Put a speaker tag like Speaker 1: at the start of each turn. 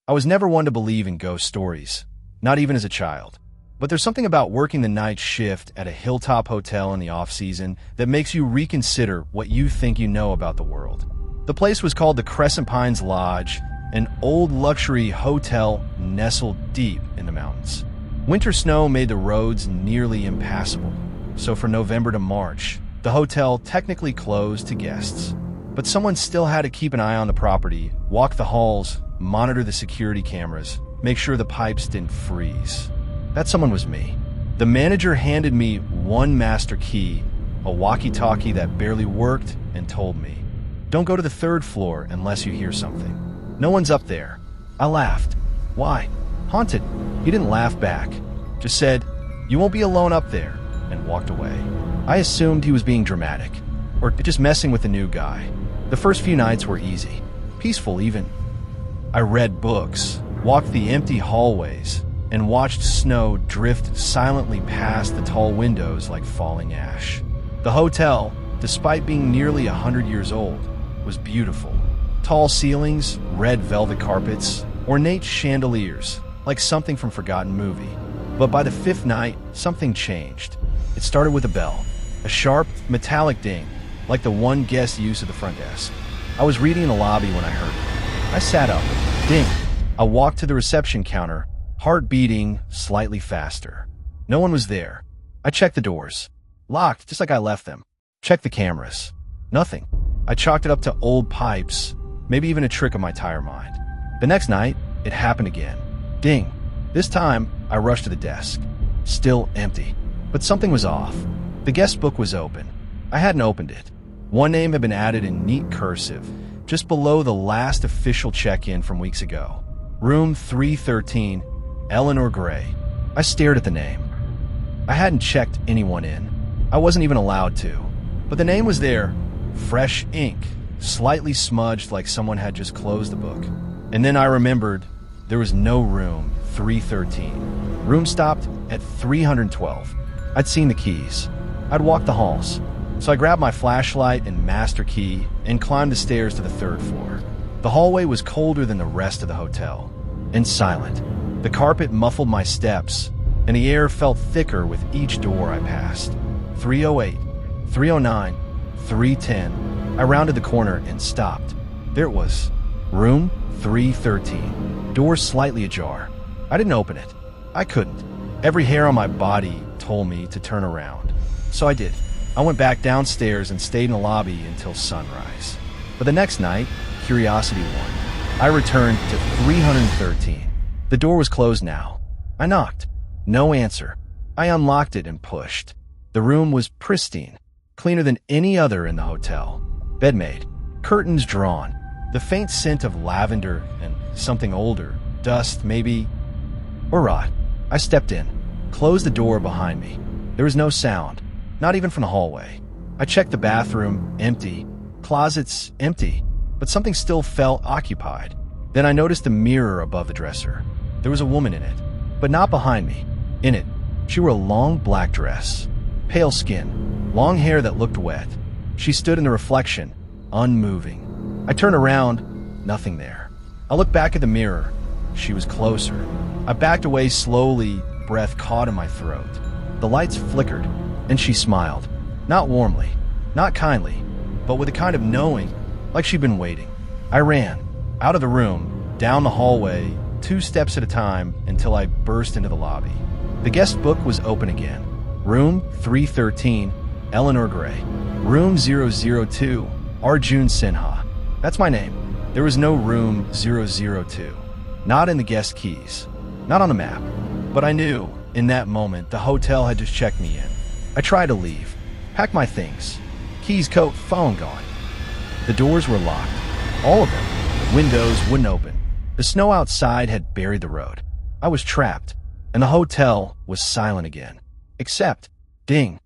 Speaker 1: I was never one to believe in ghost stories, not even as a child. But there's something about working the night shift at a hilltop hotel in the off-season that makes you reconsider what you think you know about the world. The place was called the Crescent Pines Lodge, an old luxury hotel nestled deep in the mountains. Winter snow made the roads nearly impassable, so for November to March, the hotel technically closed to guests. But someone still had to keep an eye on the property, walk the halls, monitor the security cameras, make sure the pipes didn't freeze. That someone was me. The manager handed me one master key, a walkie-talkie that barely worked, and told me, "Don't go to the third floor unless you hear something. No one's up there." I laughed. "Why? Haunted." He didn't laugh back, just said, "You won't be alone up there," and walked away. I assumed he was being dramatic, or just messing with the new guy. The first few nights were easy, peaceful even. I read books, walked the empty hallways, and watched snow drift silently past the tall windows like falling ash. The hotel, despite being nearly 100 years old, was beautiful. Tall ceilings, red velvet carpets, ornate chandeliers, like something from a forgotten movie. But by the fifth night, something changed. It started with a bell, a sharp, metallic ding, like the one guest used at the front desk. I was reading in the lobby when I heard it. I sat up. Ding. I walked to the reception counter, heart beating slightly faster. No one was there. I checked the doors. Locked, just like I left them. Checked the cameras. Nothing. I chalked it up to old pipes, maybe even a trick of my tire mind. The next night, it happened again. Ding. This time, I rushed to the desk. Still empty. But something was off. The guest book was open. I hadn't opened it. One name had been added in neat cursive, just below the last official check-in from weeks ago. Room 313, Eleanor Gray. I stared at the name. I hadn't checked anyone in. I wasn't even allowed to. But the name was there, fresh ink, slightly smudged like someone had just closed the book. And then I remembered there was no room 313. Room stopped at 312. I'd seen the keys. I'd walked the halls. So I grabbed my flashlight and master key and climbed the stairs to the third floor. The hallway was colder than the rest of the hotel, and silent. The carpet muffled my steps, and the air felt thicker with each door I passed. 308, 309, 310. I rounded the corner and stopped. There it was. Room 313. Door slightly ajar. I didn't open it. I couldn't. Every hair on my body told me to turn around. So I did. I went back downstairs and stayed in the lobby until sunrise. But the next night, curiosity won. I returned to 313. The door was closed now. I knocked. No answer. I unlocked it and pushed. The room was pristine, cleaner than any other in the hotel. Bed made, curtains drawn, the faint scent of lavender and something older, dust maybe, or rot. I stepped in, closed the door behind me. There was no sound. Not even from the hallway. I checked the bathroom, empty. Closets, empty. But something still felt occupied. Then I noticed the mirror above the dresser. There was a woman in it, but not behind me. In it, she wore a long black dress. Pale skin, long hair that looked wet. She stood in the reflection, unmoving. I turned around, nothing there. I looked back at the mirror. She was closer. I backed away slowly, breath caught in my throat. The lights flickered. And she smiled. Not warmly, not kindly, but with a kind of knowing, like she'd been waiting. I ran, out of the room, down the hallway, 2 steps at a time until I burst into the lobby. The guest book was open again. Room 313, Eleanor Gray. Room 002, Arjun Sinha. That's my name. There was no room 002. Not in the guest keys. Not on the map. But I knew, in that moment, the hotel had just checked me in. I tried to leave, pack my things. Keys, coat, phone gone. The doors were locked. All of them. Windows wouldn't open. The snow outside had buried the road. I was trapped, and the hotel was silent again. Except, ding,